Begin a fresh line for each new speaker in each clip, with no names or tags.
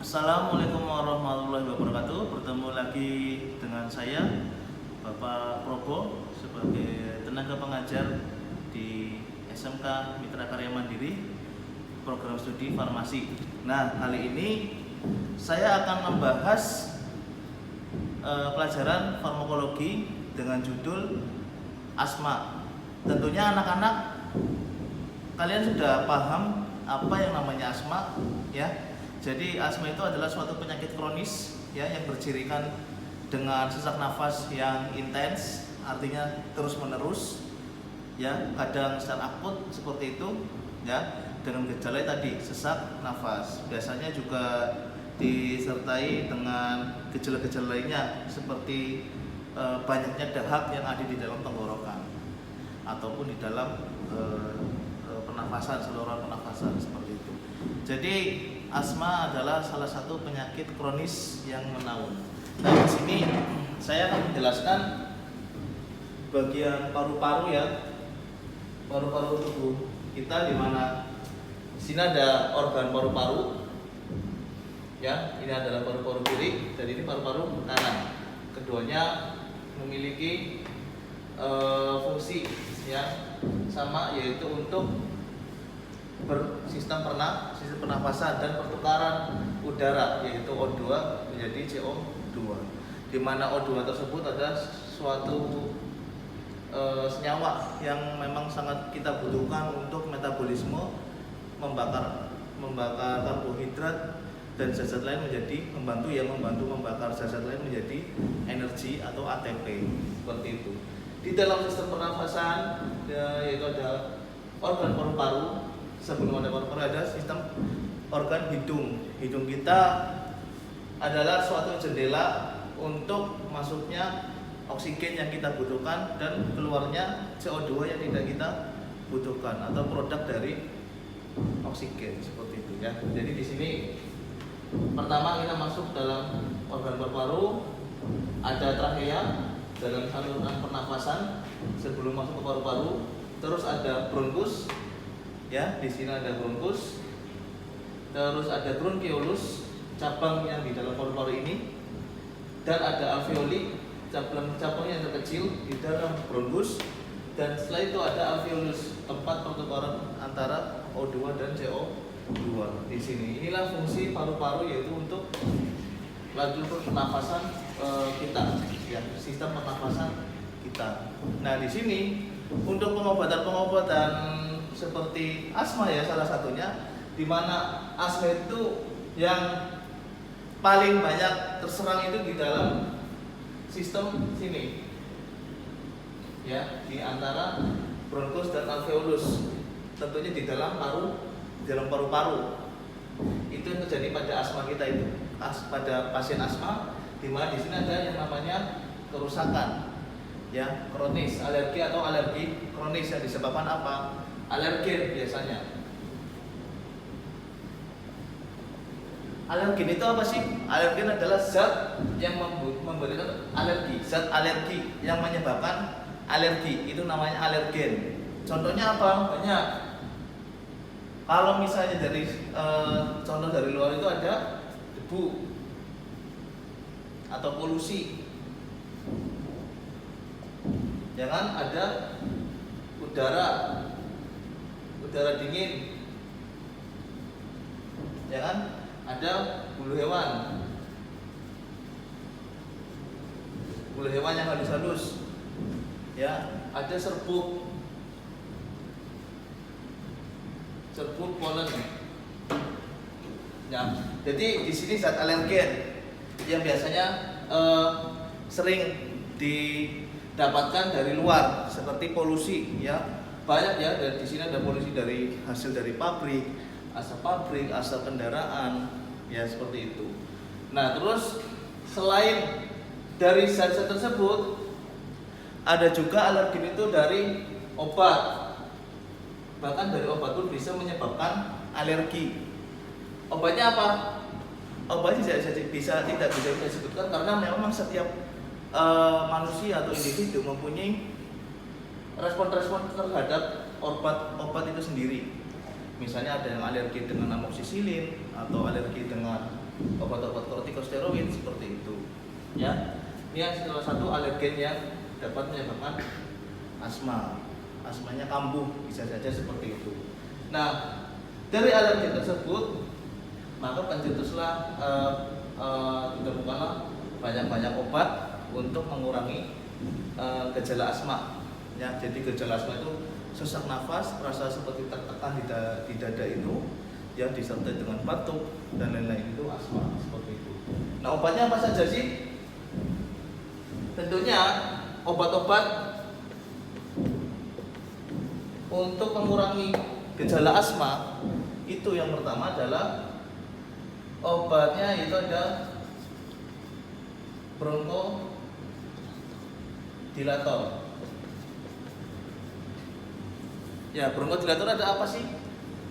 Assalamualaikum warahmatullahi wabarakatuh. Bertemu lagi dengan saya Bapak Probo sebagai tenaga pengajar di SMK Mitra Karya Mandiri program studi farmasi. Nah, kali ini saya akan membahas pelajaran farmakologi dengan judul asma. Tentunya anak-anak kalian sudah paham apa yang namanya asma, ya. Jadi asma itu adalah suatu penyakit kronis, ya, yang bercirikan dengan sesak nafas yang intens, artinya terus-menerus, ya, kadang secara akut seperti itu, ya, dengan gejala tadi sesak nafas. Biasanya juga disertai dengan gejala-gejala lainnya seperti banyaknya dahak yang ada di dalam tenggorokan ataupun di dalam pernafasan, saluran pernafasan seperti itu. Jadi asma adalah salah satu penyakit kronis yang menaun. Nah, di sini saya akan menjelaskan bagian paru-paru, ya, paru-paru tubuh kita, di mana di sini ada organ paru-paru, ya. Ini adalah paru-paru kiri dan ini paru-paru kanan. Keduanya memiliki fungsi yang sama, yaitu untuk bersistem pernafasan dan pertukaran udara, yaitu O2 menjadi CO2, di mana O2 tersebut adalah suatu senyawa yang memang sangat kita butuhkan untuk metabolisme, membakar karbohidrat dan zat-zat lain menjadi membantu membakar zat-zat lain menjadi energi atau ATP, seperti itu. Di dalam sistem pernafasan, yaitu ada organ paru-paru. Sebelum ada paru-paru ada sistem organ hidung. Hidung kita adalah suatu jendela untuk masuknya oksigen yang kita butuhkan dan keluarnya CO2 yang tidak kita butuhkan, atau produk dari oksigen, seperti itu, ya. Jadi di sini pertama kita masuk dalam organ paru-paru, ada trachea dalam saluran pernafasan sebelum masuk ke paru-paru, terus ada bronkus, ya, di sini ada bronkus, terus ada bronchiolus, cabang yang di dalam paru-paru ini, dan ada alveoli, cabang yang terkecil di dalam bronkus, dan setelah itu ada alveolus, tempat pertukaran antara O2 dan CO2. Di sini inilah fungsi paru-paru, yaitu untuk laju pernafasan kita, ya, sistem pernafasan kita. Nah, di sini untuk pengobatan seperti asma, ya, salah satunya, di mana asma itu yang paling banyak terserang itu di dalam sistem sini, ya, di antara bronkus dan alveolus, tentunya di dalam paru-paru. Itu yang terjadi pada asma kita itu, pada pasien asma, di mana di sini ada yang namanya kerusakan, ya, kronis, alergi atau alergi kronis yang disebabkan apa? Alergen biasanya. Alergen itu apa sih? Alergen adalah zat yang memberikan alergi, zat alergi yang menyebabkan alergi, itu namanya alergen. Contohnya apa? Banyak. Kalau misalnya dari contoh dari luar itu ada debu atau polusi, jangan ada udara dingin, jangan ada bulu hewan yang halus-halus, ya, ada serbuk polen, ya. Jadi di sini zat alergen yang biasanya sering didapatkan dari luar, seperti polusi, ya. Banyak, ya, dan di sini ada polusi dari hasil dari pabrik, asap kendaraan, ya, seperti itu. Nah, terus selain dari zat-zat tersebut, ada juga alergen itu dari obat. Bahkan dari obat pun bisa menyebabkan alergi. Obatnya apa? Obatnya tidak bisa disebutkan, karena memang setiap manusia atau individu mempunyai respon-respon terhadap obat itu sendiri. Misalnya ada yang alergi dengan amoksisilin atau alergi dengan obat-obat kortikosteroid seperti itu. Ya, ini salah satu alergen yang dapat menyebabkan asma. Asmanya kambuh, bisa saja seperti itu. Nah, dari alergen tersebut, maka pencetuslah ditemukanlah banyak-banyak obat untuk mengurangi gejala asma. Ya, jadi gejala asma itu sesak nafas, rasa seperti tertekan di dada itu, ya disertai dengan batuk dan lain-lain, itu asma seperti itu. Nah, obatnya apa saja sih? Tentunya obat-obat untuk mengurangi gejala asma itu yang pertama adalah obatnya itu ada bronchodilator. Ya, bronchodilator ada apa sih?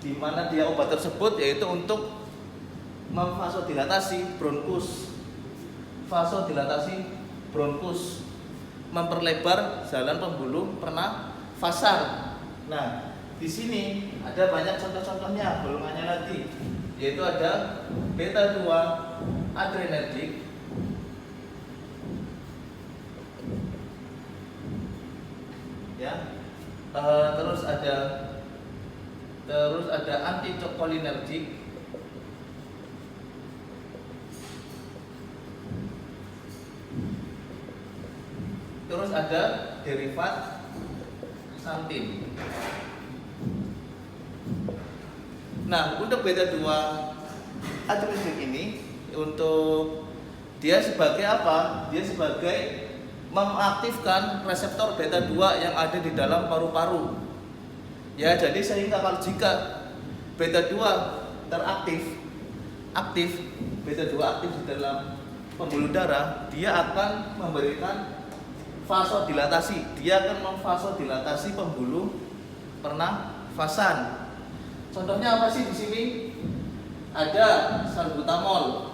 Di mana dia obat tersebut yaitu untuk memvasodilatasi bronkus. Vasodilatasi bronkus, memperlebar jalan pembuluh pernafasan. Nah, di sini ada banyak contoh-contohnya, golongannya lagi, yaitu ada beta 2 adrenergic, ya, terus ada anticholinergic, terus ada derivat xanthin. Nah, untuk beta 2 adrenergic ini, untuk dia sebagai apa? Dia sebagai mengaktifkan reseptor beta 2 yang ada di dalam paru-paru. Ya, jadi sehingga kalau jika beta 2 aktif beta 2 aktif di dalam pembuluh darah, dia akan memberikan vasodilatasi. Dia akan memvasodilatasi pembuluh pernafasan. Contohnya apa sih di sini? Ada salbutamol.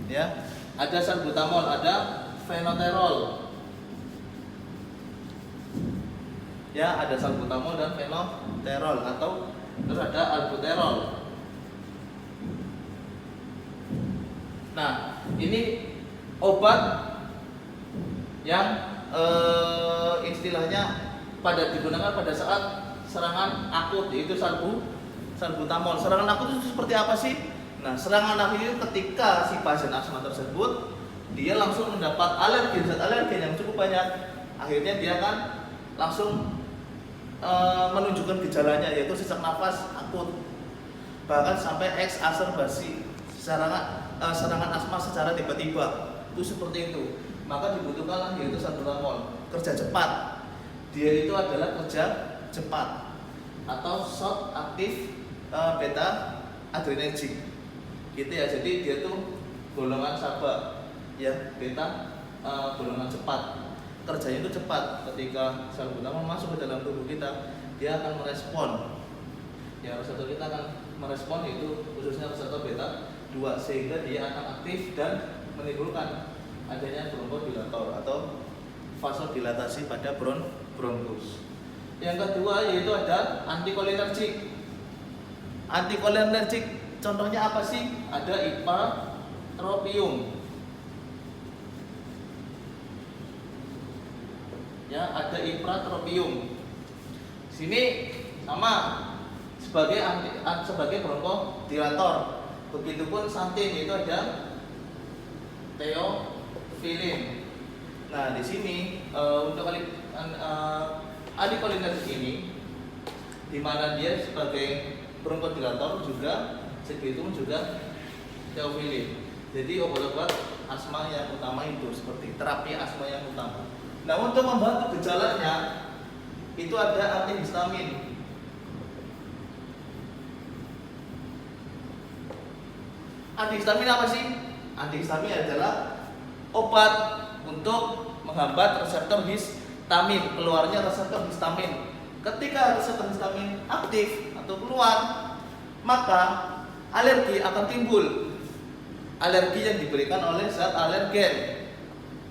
Ya, ada salbutamol, ada fenoterol. Ya, ada salbutamol dan fenoterol, atau terus ada albuterol. Nah, ini obat yang istilahnya digunakan pada saat serangan akut, yaitu salbutamol. Serangan akut itu seperti apa sih? Nah, serangan akut itu ketika si pasien asma tersebut dia langsung mendapat zat alergen yang cukup banyak, akhirnya dia akan langsung menunjukkan gejalanya, yaitu sesak nafas akut, bahkan sampai eksaserbasi serangan asma secara tiba-tiba, itu seperti itu. Maka dibutuhkanlah yaitu salbutamol, kerja cepat. Dia itu adalah kerja cepat atau short aktif beta adrenergic, gitu ya. Jadi dia tuh golongan sabak, ya, beta golongan cepat. Kerjanya itu cepat. Ketika salbutamol masuk ke dalam tubuh kita, dia akan merespon. Ya, reseptor kita akan merespon, itu khususnya reseptor beta 2, sehingga dia akan aktif dan menimbulkan adanya bronchodilator atau vasodilatasi pada bronkus. Yang kedua yaitu ada anticholinergic. Anticholinergic contohnya apa sih? Ada ipratropium. Ya, ada ipratropium. Sini sama sebagai bronchodilator. Begitupun xanthin, itu ada theophylline. Nah, di sini untuk anticholinergic ini, di mana dia sebagai bronchodilator juga, segitu juga theophylline. Jadi obat-obat asma yang utama itu, seperti terapi asma yang utama. Nah, untuk membantu gejalanya itu ada antihistamin. Antihistamin apa sih? Antihistamin adalah obat untuk menghambat reseptor histamin, keluarnya reseptor histamin. Ketika reseptor histamin aktif atau keluar, maka alergi akan timbul. Alergi yang diberikan oleh zat alergen.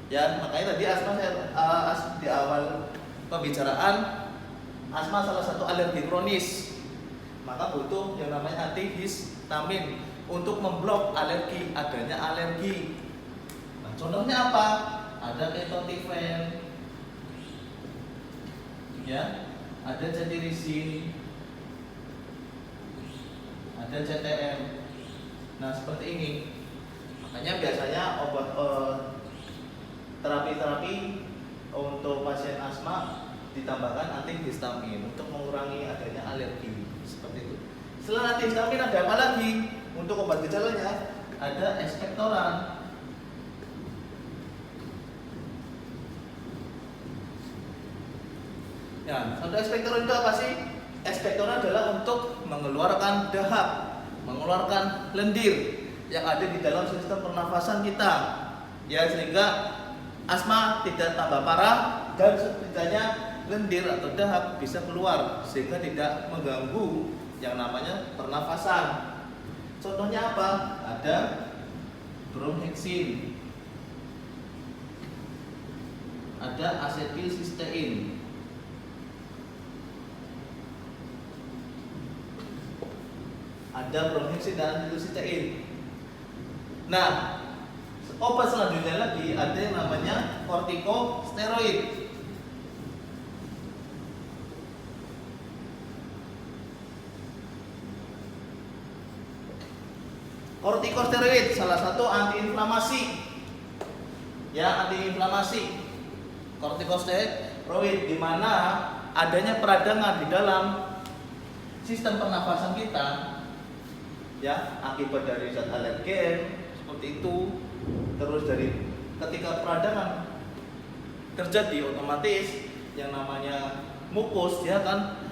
Ya, makanya tadi asma di awal pembicaraan, asma salah satu alergi kronis. maka butuh yang namanya antihistamin untuk memblok adanya alergi. Nah, contohnya apa? Ada ketotifen, ya, ada cetirizin, ada CTM. Nah, seperti ini. Makanya biasanya terapi-terapi untuk pasien asma ditambahkan antihistamin untuk mengurangi adanya alergi, seperti itu. Setelah antihistamin ada apa lagi? Untuk obat gejalanya ada ekspektoran. Ya, untuk ekspektoran itu apa sih? Ekspektoran adalah untuk mengeluarkan dahak, mengeluarkan lendir yang ada di dalam sistem pernafasan kita, ya, sehingga asma tidak tambah parah dan setidaknya lendir atau dahak bisa keluar sehingga tidak mengganggu yang namanya pernafasan. Contohnya apa? Ada bromheksin, ada asetilsistein, ada bromheksin dan asetilsistein. Nah, obat selanjutnya lagi ada yang namanya kortikosteroid. Kortikosteroid salah satu antiinflamasi, ya, antiinflamasi. Kortikosteroid di mana adanya peradangan di dalam sistem pernafasan kita, ya, akibat dari zat alergen seperti itu. Terus dari ketika peradangan terjadi, otomatis yang namanya mukus dia akan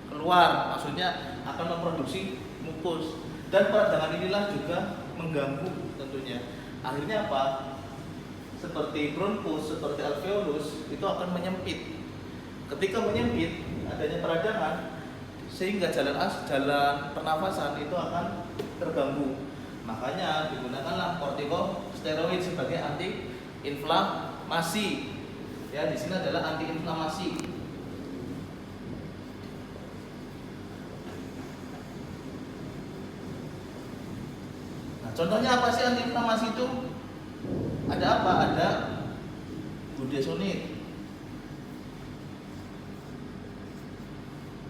keluar, maksudnya akan memproduksi mukus. Dan peradangan inilah juga mengganggu tentunya. Akhirnya apa? Seperti bronkus, seperti alveolus itu akan menyempit. Ketika menyempit, adanya peradangan, sehingga jalan pernafasan itu akan terganggu. Makanya digunakanlah kortikosteroid sebagai antiinflamasi. Ya, di sini adalah antiinflamasi. Contohnya apa sih antiinflamasi itu? Ada apa? Ada budesonid,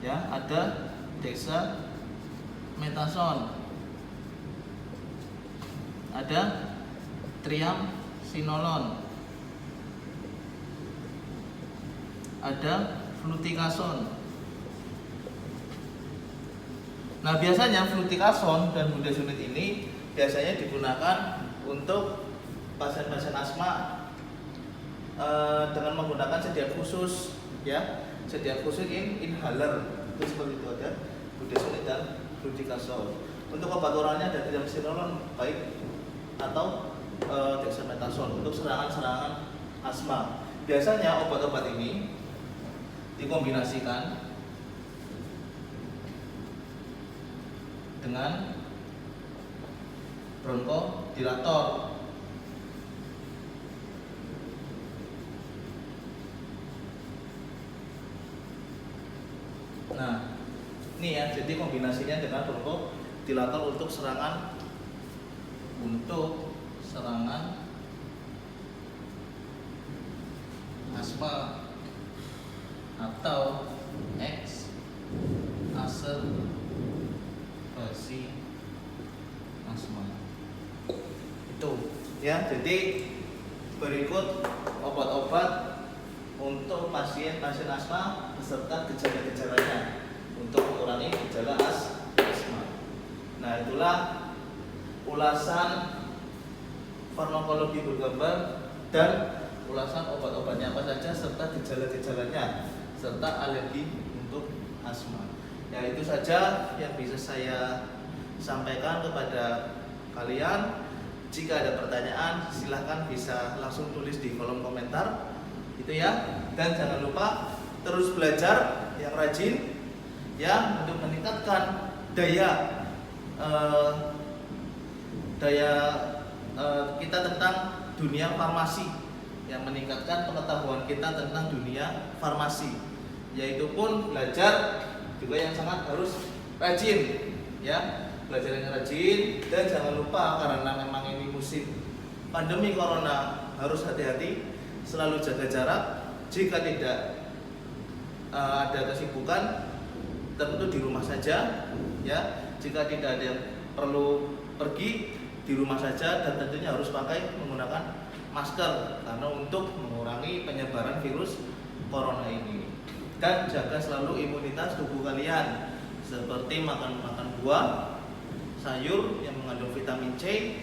ya, ada dexamethasone, ada triamcinolone, ada fluticasone. Nah, biasanya fluticasone dan budesonid ini biasanya digunakan untuk pasien-pasien asma dengan menggunakan sediaan khusus, ya, sediaan khusus inhaler. Itu seperti itu, ada budesonid dan fluticasone. Untuk obat oralnya ada triamcinolone baik atau dexamethasone untuk serangan-serangan asma. Biasanya obat-obat ini dikombinasikan dengan bronkodilator. Nah, ini ya, jadi kombinasinya dengan bronkodilator untuk serangan asma atau exacerbasi asma. Itu ya, jadi berikut obat-obat untuk pasien-pasien asma beserta gejala-gejalanya untuk mengurangi gejala asma. Nah, itulah ulasan farmakologi bergambar dan ulasan obat-obatnya apa saja serta gejala-gejalanya serta alergi untuk asma. Ya, itu saja yang bisa saya sampaikan kepada kalian. Jika ada pertanyaan, silahkan bisa langsung tulis di kolom komentar, itu ya. Dan jangan lupa terus belajar yang rajin, ya, untuk meningkatkan daya kita tentang dunia farmasi, yang meningkatkan pengetahuan kita tentang dunia farmasi. Yaitu pun belajar juga yang sangat harus rajin ya, belajar yang rajin, dan jangan lupa karena memang ini musim pandemi corona harus hati-hati, selalu jaga jarak. Jika tidak ada kesibukan, tentu di rumah saja ya. Jika tidak ada yang perlu pergi, di rumah saja, dan tentunya harus menggunakan masker karena untuk mengurangi penyebaran virus corona ini. Dan jaga selalu imunitas tubuh kalian, seperti makan buah, sayur yang mengandung vitamin C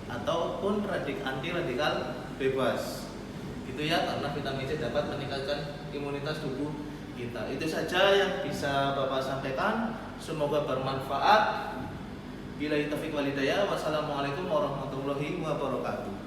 ataupun anti radikal bebas. Gitu ya, karena vitamin C dapat meningkatkan imunitas tubuh kita. Itu saja yang bisa Bapak sampaikan. Semoga bermanfaat. Billahi taufiq wal hidayah. Wassalamualaikum warahmatullahi wabarakatuh.